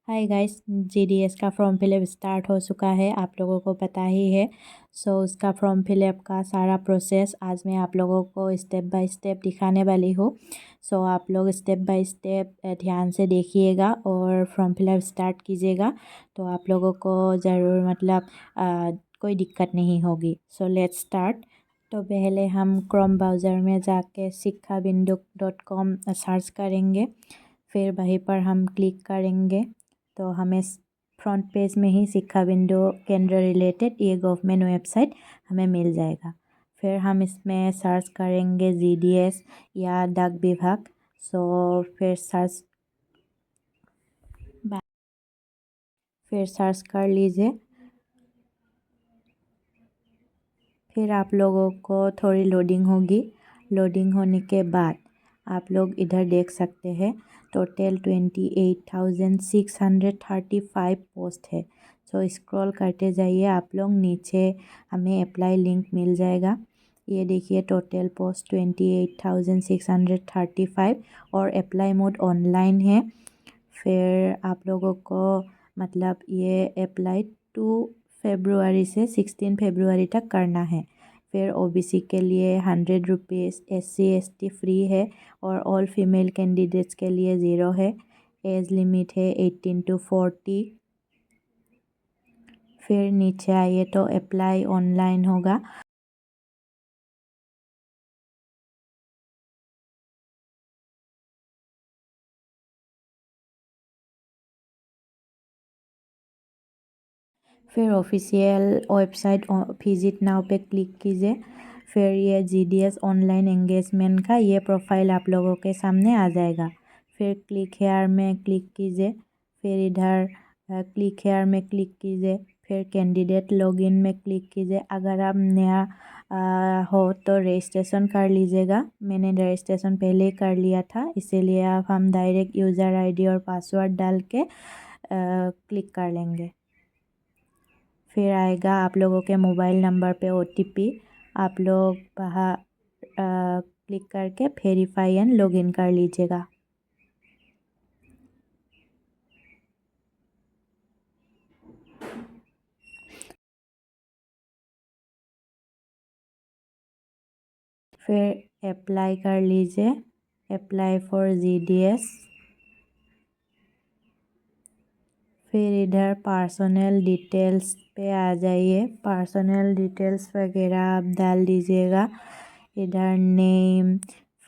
Hi guys, GDS का form fill up start हो चुका है। आप लोगों को पता ही है। उसका फॉर्म फिलअप का सारा प्रोसेस आज मैं आप लोगों को स्टेप बाय स्टेप दिखाने वाली हूँ। आप लोग स्टेप बाय स्टेप ध्यान से देखिएगा और फॉर्म फिलअप स्टार्ट कीजिएगा, तो आप लोगों को ज़रूर कोई दिक्कत नहीं होगी। Let's start. तो पहले हम क्रोम ब्राउज़र में जाके शिक्षाबिंदु.com सर्च करेंगे। फिर वहीं पर हम क्लिक करेंगे तो हमें फ्रंट पेज में ही शिक्षा बिंदु केंद्र रिलेटेड ये गवर्नमेंट वेबसाइट हमें मिल जाएगा। फिर हम इसमें सर्च करेंगे जीडीएस या डाक विभाग। फिर सर्च कर लीजिए। फिर आप लोगों को थोड़ी लोडिंग होगी। लोडिंग होने के बाद आप लोग इधर देख सकते हैं टोटल 28,635 पोस्ट है। स्क्रॉल करते जाइए आप लोग नीचे, हमें अप्लाई लिंक मिल जाएगा। ये देखिए टोटल पोस्ट 28,635 और अप्लाई मोड ऑनलाइन है। फिर आप लोगों को ये अप्लाई 2 फरवरी से 16 फरवरी तक करना है। फिर ओबीसी के लिए 100 रुपीज़, SC ST फ्री है और ऑल फीमेल कैंडिडेट्स के लिए 0 है। एज लिमिट है 18 to 40। फिर नीचे आइए तो अप्लाई ऑनलाइन होगा। फिर ऑफिशियल वेबसाइट विजिट नाउ पे क्लिक कीजिए। फिर ये जीडीएस ऑनलाइन एंगेजमेंट का ये प्रोफाइल आप लोगों के सामने आ जाएगा। फिर क्लिक हेयर में क्लिक कीजिए। फिर इधर क्लिक हेयर में क्लिक कीजिए। फिर कैंडिडेट लॉगिन में क्लिक कीजिए। अगर आप नया हो तो रजिस्ट्रेशन कर लीजिएगा। मैंने रजिस्ट्रेशन पहले ही कर लिया था, इसीलिए अब हम डायरेक्ट यूज़र आईडी और पासवर्ड डाल के क्लिक कर लेंगे। फिर आएगा आप लोगों के मोबाइल नंबर पे OTP। आप लोग वहाँ क्लिक करके वेरीफाई एंड लॉगिन कर लीजिएगा। फिर अप्लाई कर लीजिए, अप्लाई फॉर जीडीएस। फिर इधर पर्सनल डिटेल्स पे आ जाइए। पर्सनल डिटेल्स वगैरह आप डाल दीजिएगा। इधर name,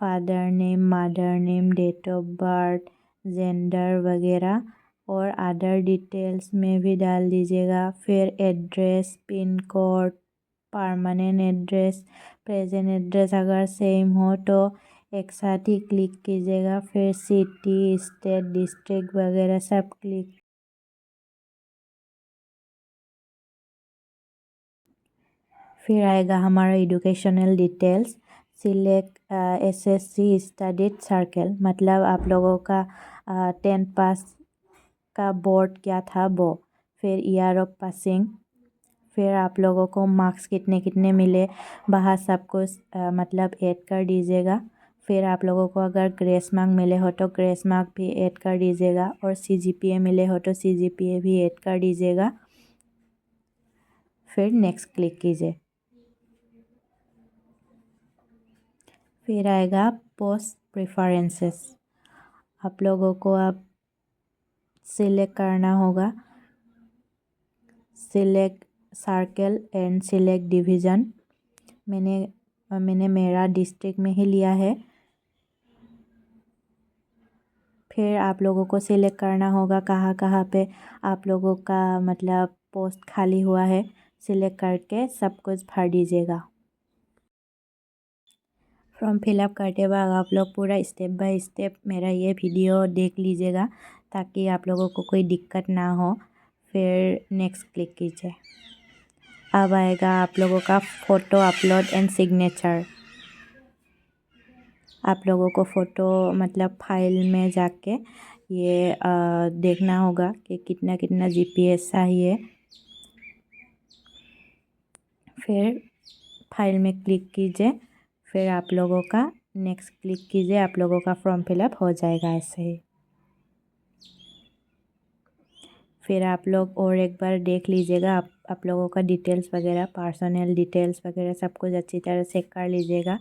father name, mother name, date of birth, gender वगैरह और अदर डिटेल्स में भी डाल दीजिएगा। फिर address, pin code, permanent address, present address अगर सेम हो तो एक साथ ही क्लिक कीजिएगा। फिर सिटी, स्टेट, डिस्ट्रिक्ट वगैरह सब क्लिक। फिर आएगा हमारा educational details. Select SSC studied circle, मतलब आप लोगों का 10th पास का बोर्ड क्या था वो। फिर ईयर ऑफ पासिंग। फिर आप लोगों को मार्क्स कितने कितने मिले वहाँ सब कुछ ऐड कर दीजिएगा। फिर आप लोगों को अगर ग्रेस मार्क मिले हो तो ग्रेस मार्क भी ऐड कर दीजिएगा और CGPA मिले हो तो CGPA भी ऐड कर दीजिएगा। फिर नेक्स्ट क्लिक कीजिए। फिर आएगा पोस्ट प्रेफरेंसेस। आप लोगों को अब सिलेक्ट करना होगा, select circle and select division. मैंने मेरा डिस्ट्रिक्ट में ही लिया है। फिर आप लोगों को सिलेक्ट करना होगा कहाँ कहाँ पे आप लोगों का पोस्ट खाली हुआ है। सिलेक्ट करके सब कुछ भर दीजिएगा। फॉर्म फिलअप करते वक्त आप लोग पूरा स्टेप बाय स्टेप मेरा ये वीडियो देख लीजिएगा ताकि आप लोगों को कोई दिक्कत ना हो। फिर नेक्स्ट क्लिक कीजिए। अब आएगा आप लोगों का फ़ोटो अपलोड एंड सिग्नेचर। आप लोगों को फ़ोटो फाइल में जाके ये देखना होगा कि कितना कितना GPS चाहिए। फिर फाइल में क्लिक कीजिए। फिर आप लोगों का नेक्स्ट क्लिक कीजिए। आप लोगों का फॉर्म फिलअप हो जाएगा ऐसे ही। फिर आप लोग और एक बार देख लीजिएगा, आप लोगों का डिटेल्स वगैरह, पर्सनल डिटेल्स वगैरह सब कुछ अच्छी तरह से चेक कर लीजिएगा,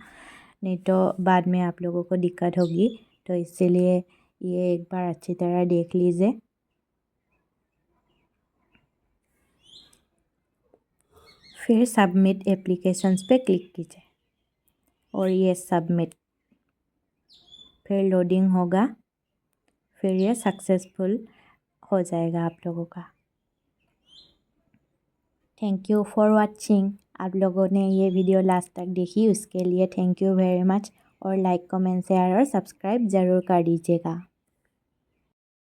नहीं तो बाद में आप लोगों को दिक्कत होगी। तो इसीलिए ये एक बार अच्छी तरह देख लीजिए। फिर सबमिट एप्लीकेशंस पे क्लिक कीजिए और ये सबमिट, फिर लोडिंग होगा, फिर ये सक्सेसफुल हो जाएगा आप लोगों का। Thank you for watching. आप लोगों ने ये वीडियो लास्ट तक देखी उसके लिए थैंक यू वेरी मच। और लाइक कमेंट शेयर और सब्सक्राइब ज़रूर कर दीजिएगा।